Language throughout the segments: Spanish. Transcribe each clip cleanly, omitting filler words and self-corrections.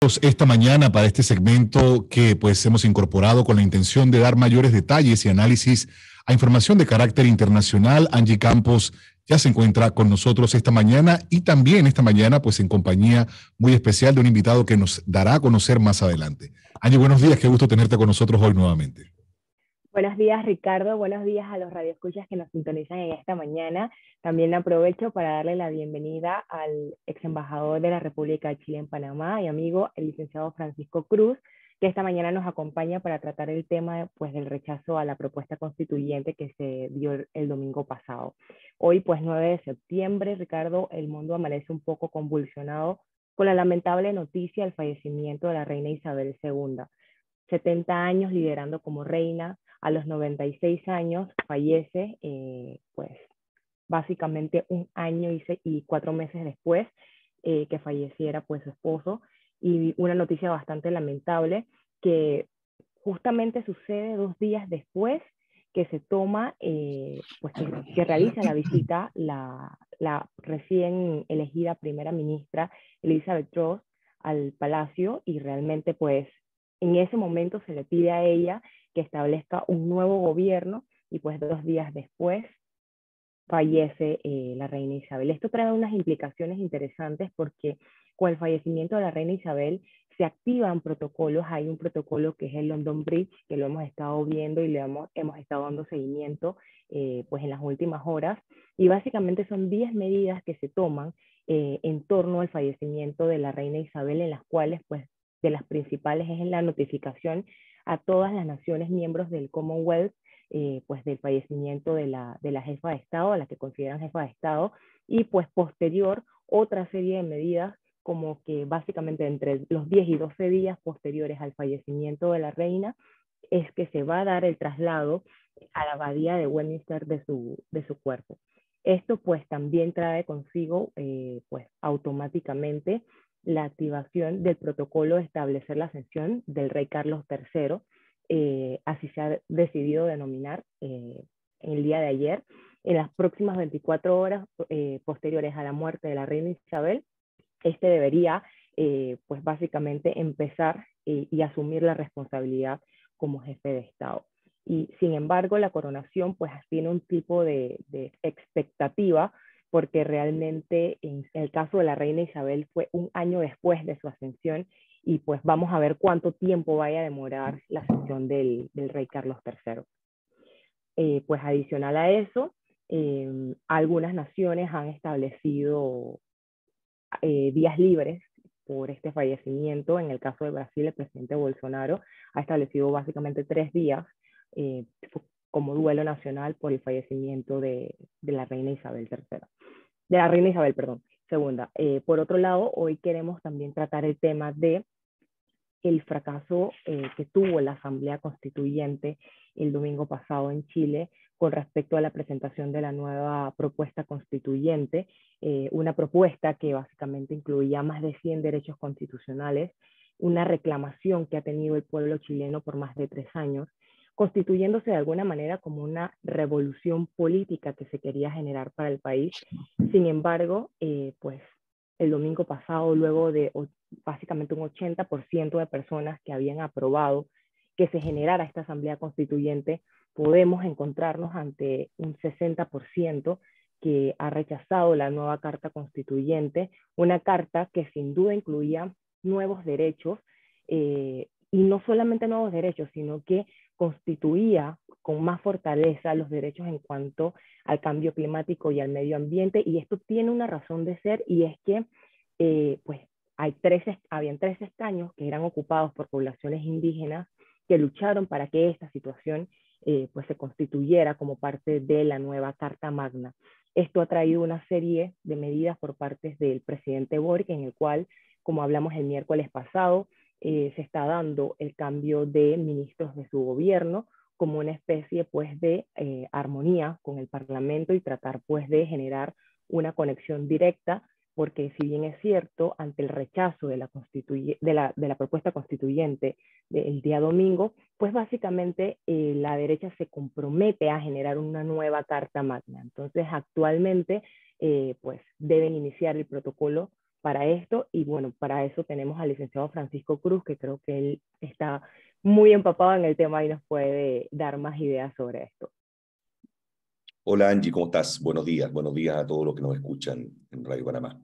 Esta mañana para este segmento que pues hemos incorporado con la intención de dar mayores detalles y análisis a información de carácter internacional. Angie Campos ya se encuentra con nosotros esta mañana y también esta mañana pues en compañía muy especial de un invitado que nos dará a conocer más adelante. Angie, buenos días, qué gusto tenerte con nosotros hoy nuevamente. Buenos días, Ricardo. Buenos días a los radioescuchas que nos sintonizan en esta mañana. También aprovecho para darle la bienvenida al ex embajador de la República de Chile en Panamá y amigo, el licenciado Francisco Cruz, que esta mañana nos acompaña para tratar el tema pues, del rechazo a la propuesta constituyente que se dio el domingo pasado. Hoy, pues 9 de septiembre, Ricardo, el mundo amanece un poco convulsionado con la lamentable noticia del fallecimiento de la reina Isabel II. 70 años liderando como reina, a los 96 años fallece, pues básicamente un año y 4 meses después que falleciera pues su esposo, y una noticia bastante lamentable que justamente sucede 2 días después que se toma, pues que realiza la visita la recién elegida primera ministra Elizabeth Truss al palacio, y realmente pues en ese momento se le pide a ella que establezca un nuevo gobierno, y pues 2 días después fallece la reina Isabel. Esto trae unas implicaciones interesantes porque con el fallecimiento de la reina Isabel se activan protocolos. Hay un protocolo que es el London Bridge, que lo hemos estado viendo y hemos estado dando seguimiento pues en las últimas horas, y básicamente son 10 medidas que se toman en torno al fallecimiento de la reina Isabel, en las cuales pues de las principales es la notificación a todas las naciones miembros del Commonwealth pues del fallecimiento de la jefa de Estado, a la que consideran jefa de Estado, y pues posterior otra serie de medidas como que básicamente entre los 10 y 12 días posteriores al fallecimiento de la reina es que se va a dar el traslado a la abadía de Westminster de su cuerpo. Esto pues también trae consigo pues automáticamente la activación del protocolo de establecer la ascensión del rey Carlos III, así se ha decidido denominar en el día de ayer. En las próximas 24 horas posteriores a la muerte de la reina Isabel, este debería pues básicamente empezar y asumir la responsabilidad como jefe de Estado. Y sin embargo, la coronación pues tiene un tipo de expectativa, porque realmente en el caso de la reina Isabel fue un año después de su ascensión, y pues vamos a ver cuánto tiempo vaya a demorar la ascensión del rey Carlos III. Pues adicional a eso, algunas naciones han establecido días libres por este fallecimiento. En el caso de Brasil, el presidente Bolsonaro ha establecido básicamente 3 días eh, como duelo nacional por el fallecimiento de la reina Isabel III, de la reina Isabel, perdón, segunda. Por otro lado, hoy queremos también tratar el tema de el fracaso que tuvo la Asamblea Constituyente el domingo pasado en Chile con respecto a la presentación de la nueva propuesta constituyente, una propuesta que básicamente incluía más de 100 derechos constitucionales, una reclamación que ha tenido el pueblo chileno por más de 3 años, constituyéndose de alguna manera como una revolución política que se quería generar para el país. Sin embargo, pues el domingo pasado, luego de básicamente un 80% de personas que habían aprobado que se generara esta asamblea constituyente, podemos encontrarnos ante un 60% que ha rechazado la nueva carta constituyente, una carta que sin duda incluía nuevos derechos, y no solamente nuevos derechos, sino que constituía con más fortaleza los derechos en cuanto al cambio climático y al medio ambiente. Y esto tiene una razón de ser, y es que pues habían 3 escaños que eran ocupados por poblaciones indígenas que lucharon para que esta situación pues se constituyera como parte de la nueva Carta Magna. Esto ha traído una serie de medidas por parte del presidente Boric, en el cual, como hablamos el miércoles pasado, se está dando el cambio de ministros de su gobierno como una especie pues de armonía con el Parlamento, y tratar pues de generar una conexión directa, porque si bien es cierto, ante el rechazo de la propuesta constituyente del día domingo, pues básicamente la derecha se compromete a generar una nueva Carta Magna. Entonces actualmente pues deben iniciar el protocolo para esto. Y bueno, para eso tenemos al licenciado Francisco Cruz, que creo que él está muy empapado en el tema y nos puede dar más ideas sobre esto. Hola Angie, ¿cómo estás? Buenos días a todos los que nos escuchan en Radio Panamá.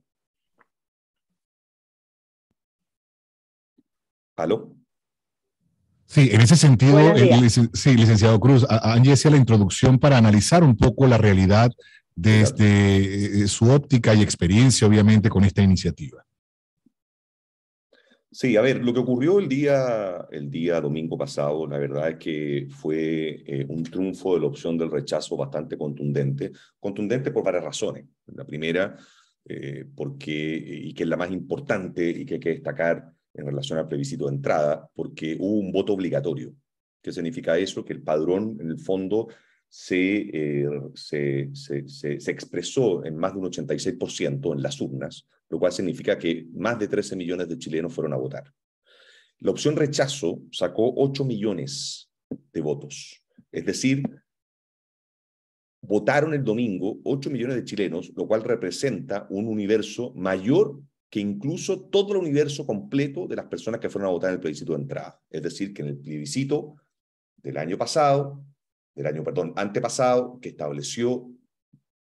¿Aló? Sí, en ese sentido, sí, licenciado Cruz, Angie hacía la introducción para analizar un poco la realidad desde su óptica y experiencia, obviamente, con esta iniciativa. Sí, a ver, lo que ocurrió el día domingo pasado, la verdad es que fue un triunfo de la opción del rechazo bastante contundente por varias razones. La primera, y que es la más importante y que hay que destacar en relación al plebiscito de entrada, porque hubo un voto obligatorio. ¿Qué significa eso? Que el padrón, en el fondo, se expresó en más de un 86% en las urnas, lo cual significa que más de 13 millones de chilenos fueron a votar. La opción rechazo sacó 8 millones de votos. Es decir, votaron el domingo 8 millones de chilenos, lo cual representa un universo mayor que incluso todo el universo completo de las personas que fueron a votar en el plebiscito de entrada. Es decir, que en el plebiscito del antepasado, que estableció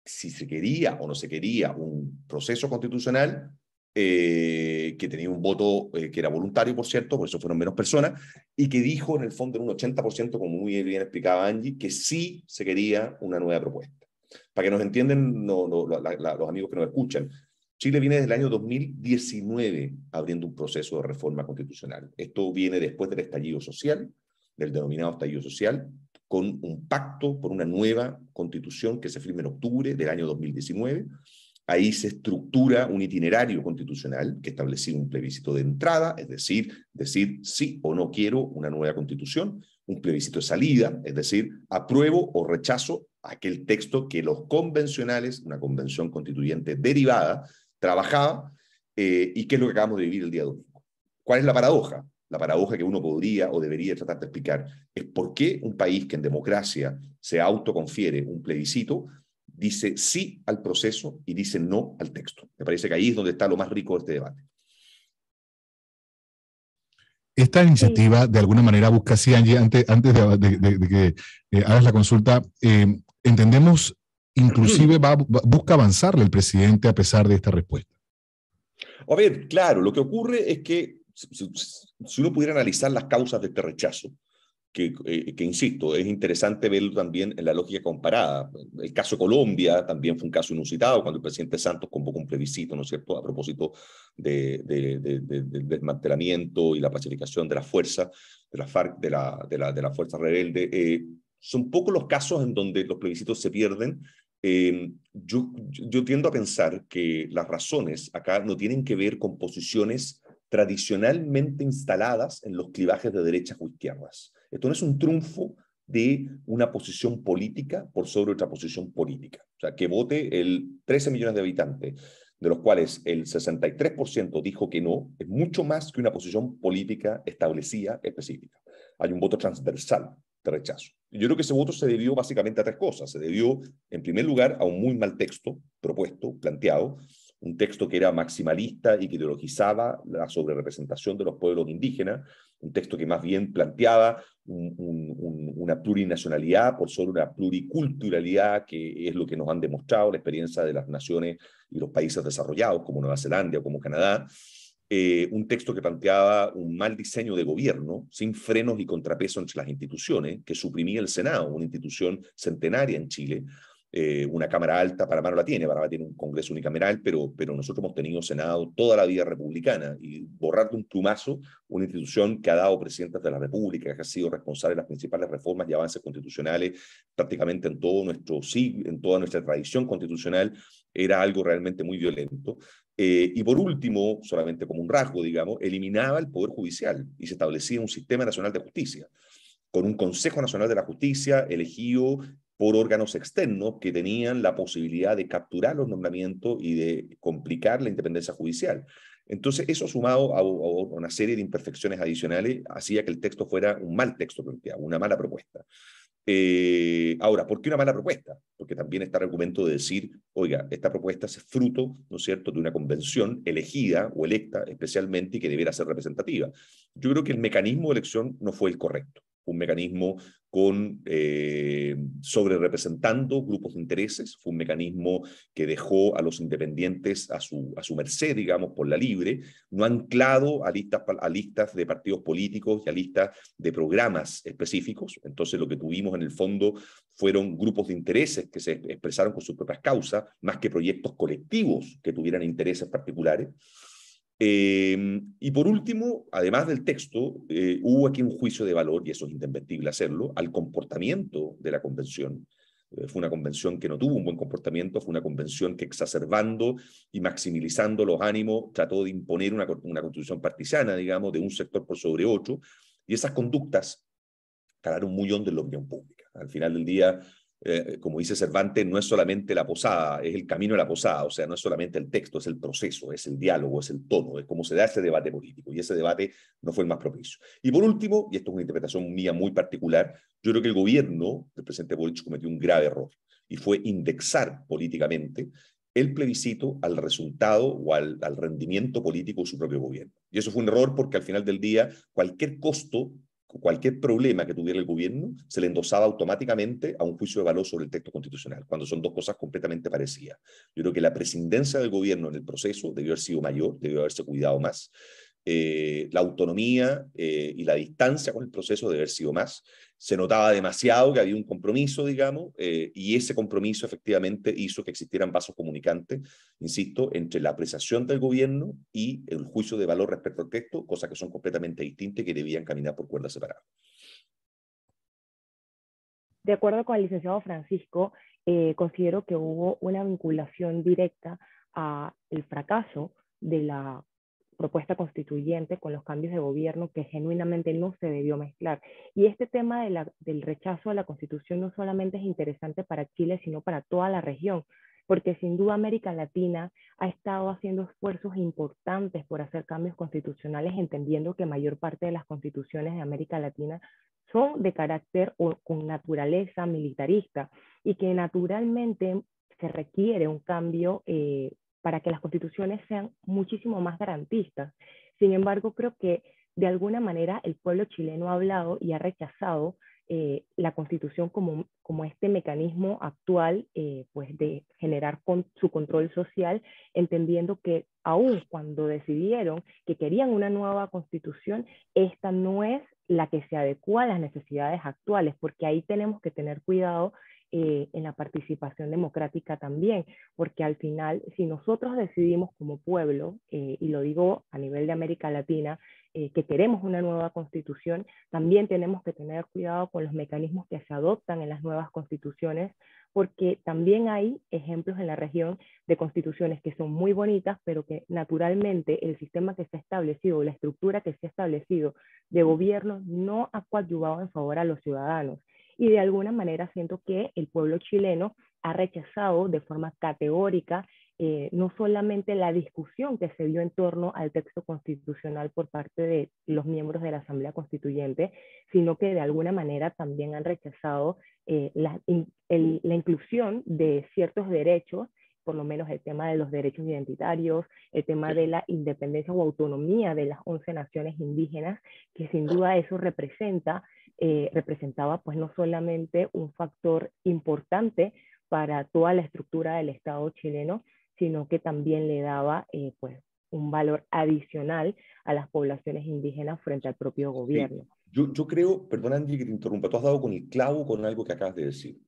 si se quería o no se quería un proceso constitucional, que tenía un voto que era voluntario, por cierto, por eso fueron menos personas, y que dijo en el fondo en un 80%, como muy bien explicaba Angie, que sí se quería una nueva propuesta. Para que nos entiendan los amigos que nos escuchan, Chile viene desde el año 2019 abriendo un proceso de reforma constitucional. Esto viene después del estallido social, del denominado estallido social, con un pacto por una nueva constitución que se firma en octubre del año 2019. Ahí se estructura un itinerario constitucional que establecía un plebiscito de entrada, es decir sí o no quiero una nueva constitución, un plebiscito de salida, es decir, apruebo o rechazo aquel texto que los convencionales, una convención constituyente derivada, trabajaba, y qué es lo que acabamos de vivir el día domingo. ¿Cuál es la paradoja? La paradoja que uno podría o debería tratar de explicar es por qué un país que en democracia se autoconfiere un plebiscito dice sí al proceso y dice no al texto. Me parece que ahí es donde está lo más rico de este debate. Esta iniciativa, de alguna manera, busca, sí, Angie, antes de que hagas la consulta, entendemos, inclusive busca avanzarle el presidente a pesar de esta respuesta. A ver, claro, lo que ocurre es que si uno pudiera analizar las causas de este rechazo, que insisto, es interesante verlo también en la lógica comparada. El caso de Colombia también fue un caso inusitado cuando el presidente Santos convocó un plebiscito, ¿no es cierto?, a propósito del desmantelamiento y la pacificación de las fuerzas, de la FARC, de la fuerza rebelde. Son pocos los casos en donde los plebiscitos se pierden. Yo tiendo a pensar que las razones acá no tienen que ver con posiciones tradicionalmente instaladas en los clivajes de derechas o izquierdas. Esto no es un triunfo de una posición política por sobre otra posición política. O sea, que vote el 13 millones de habitantes, de los cuales el 63% dijo que no, es mucho más que una posición política establecida específica. Hay un voto transversal de rechazo. Yo creo que ese voto se debió básicamente a tres cosas. Se debió, en primer lugar, a un muy mal texto propuesto, planteado, un texto que era maximalista y que ideologizaba la sobrerepresentación de los pueblos indígenas, un texto que más bien planteaba una plurinacionalidad por sobre una pluriculturalidad, que es lo que nos han demostrado la experiencia de las naciones y los países desarrollados, como Nueva Zelanda o como Canadá. Un texto que planteaba un mal diseño de gobierno, sin frenos y contrapeso entre las instituciones, que suprimía el Senado, una institución centenaria en Chile. Una Cámara Alta, Panamá no la tiene, Panamá tiene un Congreso unicameral, pero nosotros hemos tenido Senado toda la vida republicana, y borrar de un plumazo una institución que ha dado presidentes de la República, que ha sido responsable de las principales reformas y avances constitucionales prácticamente en toda nuestra tradición constitucional, era algo realmente muy violento. Y por último, solamente como un rasgo, digamos, eliminaba el Poder Judicial y se establecía un Sistema Nacional de Justicia, con un Consejo Nacional de la Justicia elegido por órganos externos que tenían la posibilidad de capturar los nombramientos y de complicar la independencia judicial. Entonces, eso sumado a una serie de imperfecciones adicionales hacía que el texto fuera un mal texto planteado, una mala propuesta. Ahora, ¿por qué una mala propuesta? Porque también está el argumento de decir, oiga, esta propuesta es fruto, ¿no es cierto?, de una convención elegida o electa especialmente y que debiera ser representativa. Yo creo que el mecanismo de elección no fue el correcto. Fue un mecanismo sobre representando grupos de intereses, fue un mecanismo que dejó a los independientes a su merced, digamos, por la libre, no anclado a listas de partidos políticos y a listas de programas específicos. Entonces lo que tuvimos en el fondo fueron grupos de intereses que se expresaron con sus propias causas, más que proyectos colectivos que tuvieran intereses particulares. Y por último, además del texto, hubo aquí un juicio de valor, y eso es indesmentible hacerlo, al comportamiento de la convención. Fue una convención que no tuvo un buen comportamiento, fue una convención que exacerbando y maximizando los ánimos trató de imponer una constitución partisana, digamos, de un sector por sobre otro, y esas conductas calaron muy hondo en la opinión pública. Al final del día, como dice Cervantes, no es solamente la posada, es el camino a la posada, o sea, no es solamente el texto, es el proceso, es el diálogo, es el tono, es cómo se da ese debate político, y ese debate no fue el más propicio. Y por último, y esto es una interpretación mía muy particular, yo creo que el gobierno del presidente Boric cometió un grave error, y fue indexar políticamente el plebiscito al resultado o al rendimiento político de su propio gobierno. Y eso fue un error porque al final del día, cualquier costo, cualquier problema que tuviera el gobierno se le endosaba automáticamente a un juicio de valor sobre el texto constitucional, cuando son dos cosas completamente parecidas. Yo creo que la prescindencia del gobierno en el proceso debió haber sido mayor, debió haberse cuidado más. La autonomía y la distancia con el proceso debe haber sido más. Se notaba demasiado que había un compromiso, digamos, y ese compromiso efectivamente hizo que existieran vasos comunicantes, insisto, entre la apreciación del gobierno y el juicio de valor respecto al texto, cosas que son completamente distintas y que debían caminar por cuerdas separadas. De acuerdo con el licenciado Francisco, considero que hubo una vinculación directa a el fracaso de la propuesta constituyente con los cambios de gobierno que genuinamente no se debió mezclar. Y este tema del rechazo a la Constitución no solamente es interesante para Chile, sino para toda la región, porque sin duda América Latina ha estado haciendo esfuerzos importantes por hacer cambios constitucionales, entendiendo que mayor parte de las constituciones de América Latina son de carácter o con naturaleza militarista y que naturalmente se requiere un cambio para que las constituciones sean muchísimo más garantistas. Sin embargo, creo que de alguna manera el pueblo chileno ha hablado y ha rechazado la constitución como este mecanismo actual pues de generar su control social, entendiendo que aun cuando decidieron que querían una nueva constitución, esta no es la que se adecua a las necesidades actuales, porque ahí tenemos que tener cuidado en la participación democrática también, porque al final, si nosotros decidimos como pueblo, y lo digo a nivel de América Latina, que queremos una nueva constitución, también tenemos que tener cuidado con los mecanismos que se adoptan en las nuevas constituciones, porque también hay ejemplos en la región de constituciones que son muy bonitas, pero que naturalmente el sistema que se ha establecido, la estructura que se ha establecido de gobierno no ha coadyuvado en favor a los ciudadanos. Y de alguna manera siento que el pueblo chileno ha rechazado de forma categórica no solamente la discusión que se dio en torno al texto constitucional por parte de los miembros de la Asamblea Constituyente, sino que de alguna manera también han rechazado la inclusión de ciertos derechos, por lo menos el tema de los derechos identitarios, el tema de la independencia o autonomía de las 11 naciones indígenas, que sin duda eso representaba pues no solamente un factor importante para toda la estructura del Estado chileno, sino que también le daba pues un valor adicional a las poblaciones indígenas frente al propio gobierno. Sí. Yo creo, perdón Angie que te interrumpa, tú has dado con el clavo con algo que acabas de decir.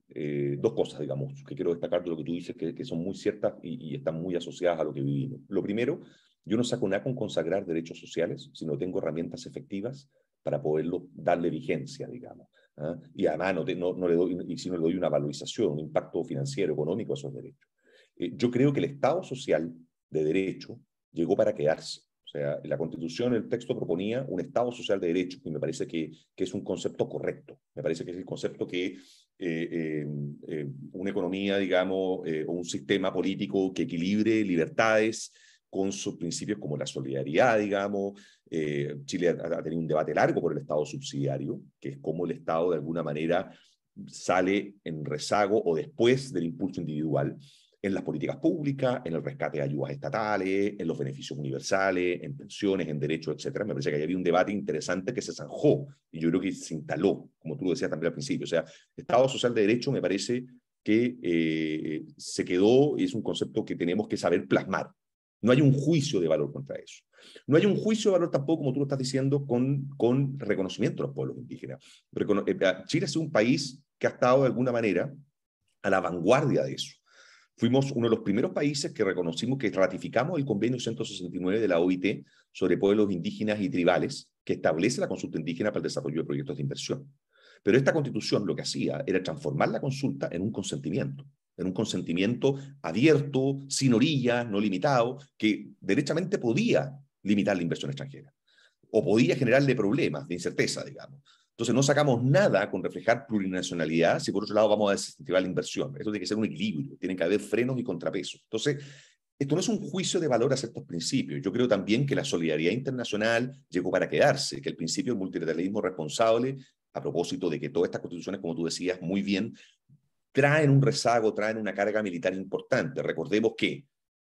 Dos cosas, digamos, que quiero destacar de lo que tú dices, que son muy ciertas y están muy asociadas a lo que vivimos. Lo primero, yo no saco nada con consagrar derechos sociales, sino tengo herramientas efectivas para poderlo darle vigencia, digamos. ¿Ah? Y además no le doy, y si no le doy una valorización, un impacto financiero, económico a esos derechos. Yo creo que el Estado social de derecho llegó para quedarse. O sea, la Constitución, el texto proponía un Estado social de derecho, y me parece que es un concepto correcto. Me parece que es el concepto que una economía, digamos, o un sistema político que equilibre libertades con sus principios como la solidaridad, digamos. Chile ha tenido un debate largo por el Estado subsidiario, que es como el Estado de alguna manera sale en rezago o después del impulso individual en las políticas públicas, en el rescate de ayudas estatales, en los beneficios universales, en pensiones, en derechos, etcétera. Me parece que ahí había un debate interesante que se zanjó y yo creo que se instaló, como tú lo decías también al principio. O sea, Estado social de derecho me parece que se quedó y es un concepto que tenemos que saber plasmar. No hay un juicio de valor contra eso. No hay un juicio de valor tampoco, como tú lo estás diciendo, con reconocimiento a los pueblos indígenas. Chile es un país que ha estado de alguna manera a la vanguardia de eso. Fuimos uno de los primeros países que reconocimos, que ratificamos el convenio 169 de la OIT sobre pueblos indígenas y tribales, que establece la consulta indígena para el desarrollo de proyectos de inversión. Pero esta constitución lo que hacía era transformar la consulta en un consentimiento abierto, sin orillas, no limitado, que derechamente podía limitar la inversión extranjera o podía generarle problemas de incerteza, digamos. Entonces no sacamos nada con reflejar plurinacionalidad si por otro lado vamos a desincentivar la inversión. Esto tiene que ser un equilibrio, tienen que haber frenos y contrapesos. Entonces, esto no es un juicio de valor a ciertos principios. Yo creo también que la solidaridad internacional llegó para quedarse, que el principio del multilateralismo responsable, a propósito de que todas estas constituciones, como tú decías muy bien, traen un rezago, traen una carga militar importante. Recordemos que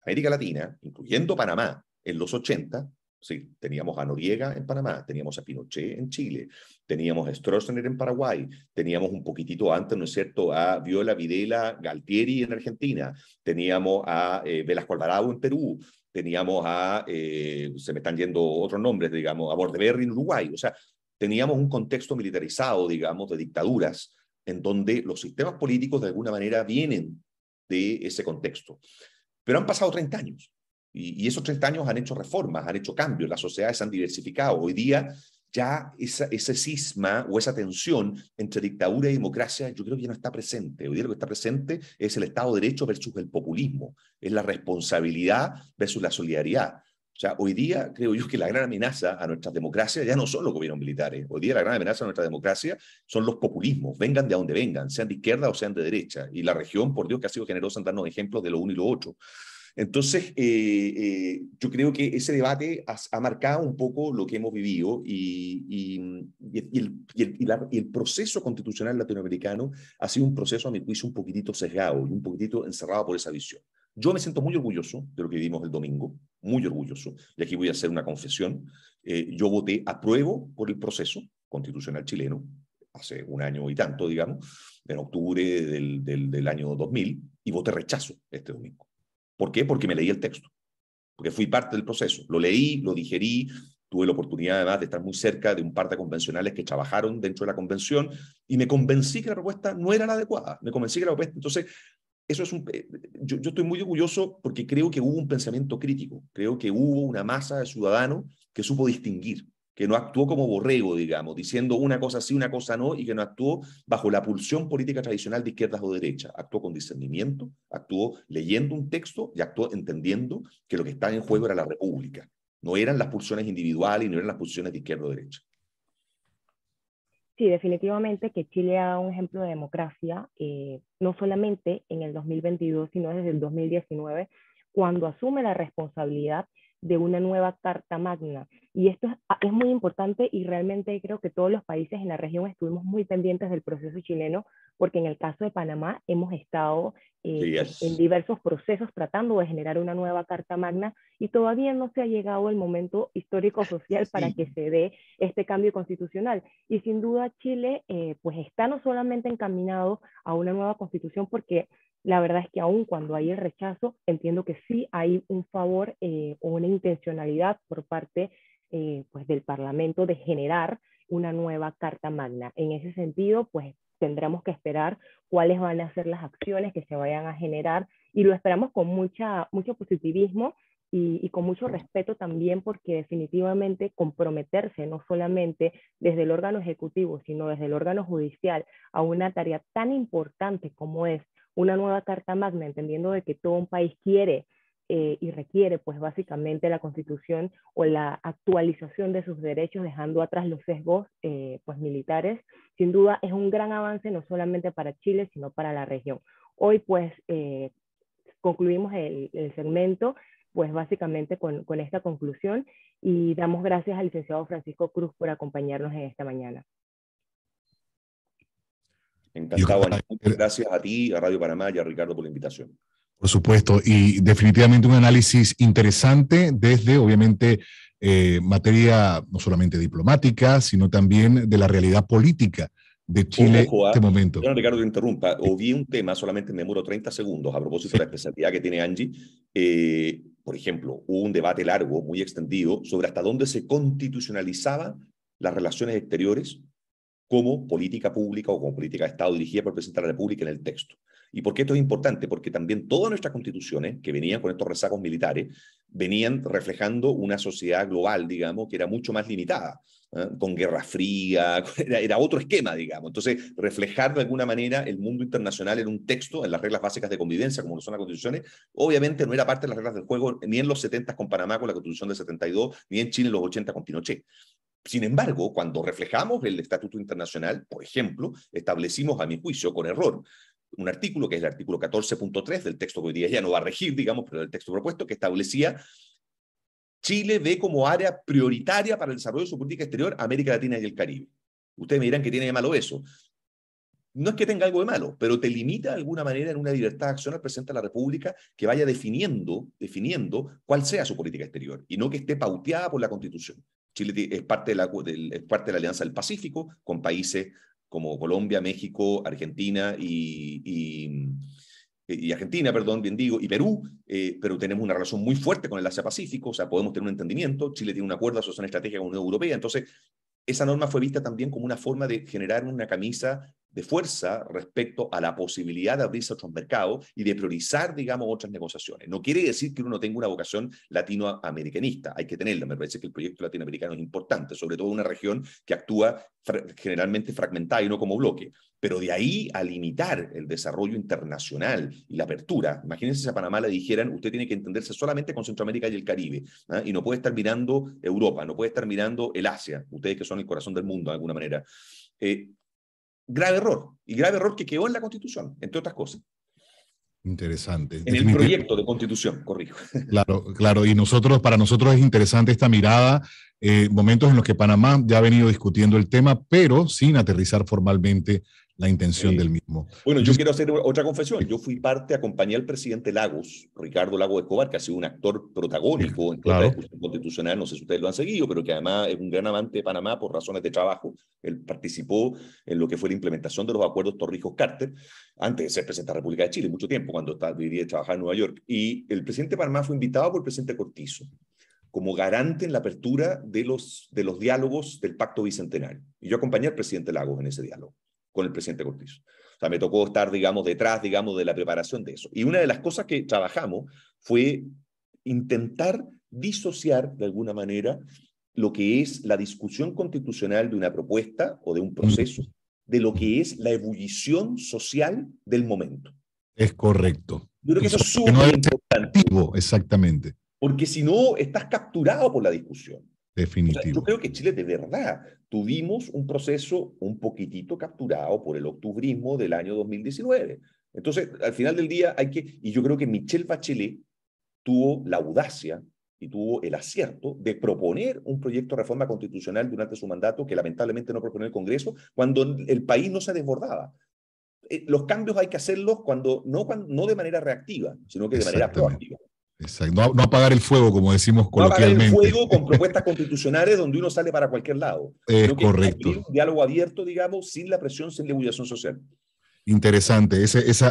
América Latina, incluyendo Panamá, en los 80, sí, teníamos a Noriega en Panamá, teníamos a Pinochet en Chile, teníamos a Stroessner en Paraguay, teníamos un poquitito antes, ¿no es cierto?, a Viola Videla Galtieri en Argentina, teníamos a Velasco Alvarado en Perú, teníamos a, se me están yendo otros nombres, digamos, a Bordaberry en Uruguay. O sea, teníamos un contexto militarizado, digamos, de dictaduras, en donde los sistemas políticos de alguna manera vienen de ese contexto. Pero han pasado 30 años y esos 30 años han hecho reformas, han hecho cambios, las sociedades se han diversificado. Hoy día ya ese cisma o esa tensión entre dictadura y democracia yo creo que ya no está presente. Hoy día lo que está presente es el Estado de Derecho versus el populismo, es la responsabilidad versus la solidaridad. O sea, hoy día creo yo que la gran amenaza a nuestras democracias ya no son los gobiernos militares. Hoy día la gran amenaza a nuestra democracia son los populismos, vengan de donde vengan, sean de izquierda o sean de derecha. Y la región, por Dios, que ha sido generosa en darnos ejemplos de lo uno y lo otro. Entonces, yo creo que ese debate ha marcado un poco lo que hemos vivido y el proceso constitucional latinoamericano ha sido un proceso, a mi juicio, un poquitito sesgado y un poquitito encerrado por esa visión. Yo me siento muy orgulloso de lo que vivimos el domingo, muy orgulloso, y aquí voy a hacer una confesión. Yo voté apruebo por el proceso constitucional chileno, hace un año y tanto, digamos, en octubre del año 2000, y voté rechazo este domingo. ¿Por qué? Porque me leí el texto, porque fui parte del proceso. Lo leí, lo digerí, tuve la oportunidad además de estar muy cerca de un par de convencionales que trabajaron dentro de la convención y me convencí que la propuesta no era la adecuada. Me convencí que la propuesta... Entonces, eso es yo estoy muy orgulloso porque creo que hubo un pensamiento crítico, creo que hubo una masa de ciudadanos que supo distinguir, que no actuó como borrego, digamos, diciendo una cosa sí, una cosa no, y que no actuó bajo la pulsión política tradicional de izquierdas o derechas. Actuó con discernimiento, actuó leyendo un texto y actuó entendiendo que lo que estaba en juego era la república. No eran las pulsiones individuales y no eran las pulsiones de izquierda o derecha. Sí, definitivamente que Chile ha dado un ejemplo de democracia, no solamente en el 2022, sino desde el 2019, cuando asume la responsabilidad de una nueva Carta Magna. Y esto es muy importante y realmente creo que todos los países en la región estuvimos muy pendientes del proceso chileno, porque en el caso de Panamá hemos estado en diversos procesos tratando de generar una nueva Carta Magna y todavía no se ha llegado el momento histórico-social para que se dé este cambio constitucional. Y sin duda Chile pues está no solamente encaminado a una nueva constitución, porque la verdad es que aún cuando hay el rechazo, entiendo que sí hay un favor o una intencionalidad por parte pues del Parlamento de generar una nueva Carta Magna. En ese sentido, pues tendremos que esperar cuáles van a ser las acciones que se vayan a generar y lo esperamos con mucho positivismo y con mucho respeto también, porque definitivamente comprometerse no solamente desde el órgano ejecutivo, sino desde el órgano judicial a una tarea tan importante como es una nueva Carta Magna, entendiendo de que todo un país quiere y requiere pues básicamente la Constitución o la actualización de sus derechos, dejando atrás los sesgos pues militares, sin duda es un gran avance no solamente para Chile, sino para la región. Hoy pues concluimos el segmento pues básicamente con esta conclusión y damos gracias al licenciado Francisco Cruz por acompañarnos en esta mañana. Encantado, Angie. Muchas gracias a ti, a Radio Panamá y a Ricardo por la invitación. Por supuesto, y definitivamente un análisis interesante desde, obviamente, materia no solamente diplomática, sino también de la realidad política de Chile en este momento. Ricardo, te interrumpa. Obvié un tema, solamente me demoro 30 segundos, a propósito de la especialidad que tiene Angie. Por ejemplo, hubo un debate largo, muy extendido, sobre hasta dónde se constitucionalizaban las relaciones exteriores como política pública o como política de Estado dirigida por el presidente de la República en el texto. ¿Y por qué esto es importante? Porque también todas nuestras constituciones, que venían con estos rezagos militares, venían reflejando una sociedad global, digamos, que era mucho más limitada, con Guerra Fría, era otro esquema, digamos. Entonces, reflejar de alguna manera el mundo internacional en un texto, en las reglas básicas de convivencia, como lo son las constituciones, obviamente no era parte de las reglas del juego, ni en los 70 con Panamá, con la Constitución del 72, ni en Chile en los 80 con Pinochet. Sin embargo, cuando reflejamos el Estatuto Internacional, por ejemplo, establecimos, a mi juicio, con error, un artículo, que es el artículo 14.3 del texto que hoy día ya no va a regir, digamos, pero del texto propuesto, que establecía: Chile ve como área prioritaria para el desarrollo de su política exterior América Latina y el Caribe. Ustedes me dirán que tiene de malo eso. No es que tenga algo de malo, pero te limita de alguna manera en una libertad de acción al presidente de la República que vaya definiendo cuál sea su política exterior, y no que esté pauteada por la Constitución. Chile es parte de la Alianza del Pacífico, con países como Colombia, México, Argentina y Argentina, perdón, bien digo, y Perú, pero tenemos una relación muy fuerte con el Asia-Pacífico, o sea, podemos tener un entendimiento. Chile tiene un acuerdo de asociación estratégica con la Unión Europea, entonces esa norma fue vista también como una forma de generar una camisa de fuerza respecto a la posibilidad de abrirse a otros mercados y de priorizar, digamos, otras negociaciones. No quiere decir que uno tenga una vocación latinoamericanista, hay que tenerla. Me parece que el proyecto latinoamericano es importante, sobre todo en una región que actúa generalmente fragmentada y no como bloque. Pero de ahí a limitar el desarrollo internacional y la apertura, imagínense si a Panamá le dijeran: usted tiene que entenderse solamente con Centroamérica y el Caribe, y no puede estar mirando Europa, no puede estar mirando el Asia, ustedes que son el corazón del mundo de alguna manera. Grave error, y grave error que quedó en la Constitución, entre otras cosas. Interesante. En el proyecto de Constitución, corrijo. Claro, claro, y para nosotros es interesante esta mirada, momentos en los que Panamá ya ha venido discutiendo el tema, pero sin aterrizar formalmente la intención del mismo. Bueno, yo quiero hacer otra confesión. Yo fui parte, acompañé al presidente Lagos, Ricardo Lagos Escobar, que ha sido un actor protagónico en toda la discusión constitucional, no sé si ustedes lo han seguido, pero que además es un gran amante de Panamá por razones de trabajo. Él participó en lo que fue la implementación de los acuerdos Torrijos-Carter, antes de ser presidente de la República de Chile, mucho tiempo, cuando vivía y trabajaba en Nueva York. Y el presidente de Panamá fue invitado por el presidente Cortizo como garante en la apertura de los diálogos del Pacto Bicentenario. Y yo acompañé al presidente Lagos en ese diálogo con el presidente Cortizo. O sea, me tocó estar, digamos, detrás, digamos, de la preparación de eso. Y una de las cosas que trabajamos fue intentar disociar, de alguna manera, lo que es la discusión constitucional de una propuesta o de un proceso, de lo que es la ebullición social del momento. Es correcto. Yo creo que eso es súper importante. Exactamente. Porque si no, estás capturado por la discusión. Definitivo. O sea, yo creo que Chile de verdad tuvimos un proceso un poquitito capturado por el octubrismo del año 2019. Entonces, al final del día y yo creo que Michelle Bachelet tuvo la audacia y tuvo el acierto de proponer un proyecto de reforma constitucional durante su mandato que lamentablemente no propone el Congreso cuando el país no se desbordaba. Los cambios hay que hacerlos no de manera reactiva, sino que de manera proactiva. Exacto. No apagar el fuego, como decimos coloquialmente. No apagar el fuego con propuestas constitucionales donde uno sale para cualquier lado. Es correcto. Un diálogo abierto, digamos, sin la presión, sin la ebullición social. Interesante.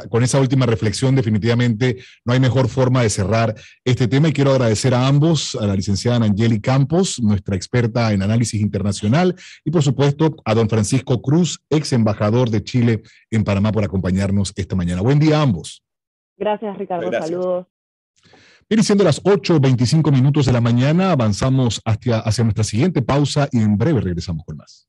Con esa última reflexión, definitivamente no hay mejor forma de cerrar este tema. Y quiero agradecer a ambos, a la licenciada Nayeli Campos, nuestra experta en análisis internacional, y por supuesto a don Francisco Cruz, ex embajador de Chile en Panamá, por acompañarnos esta mañana. Buen día a ambos. Gracias, Ricardo. Gracias. Saludos. Bien, siendo las 8:25 de la mañana, avanzamos hacia nuestra siguiente pausa y en breve regresamos con más.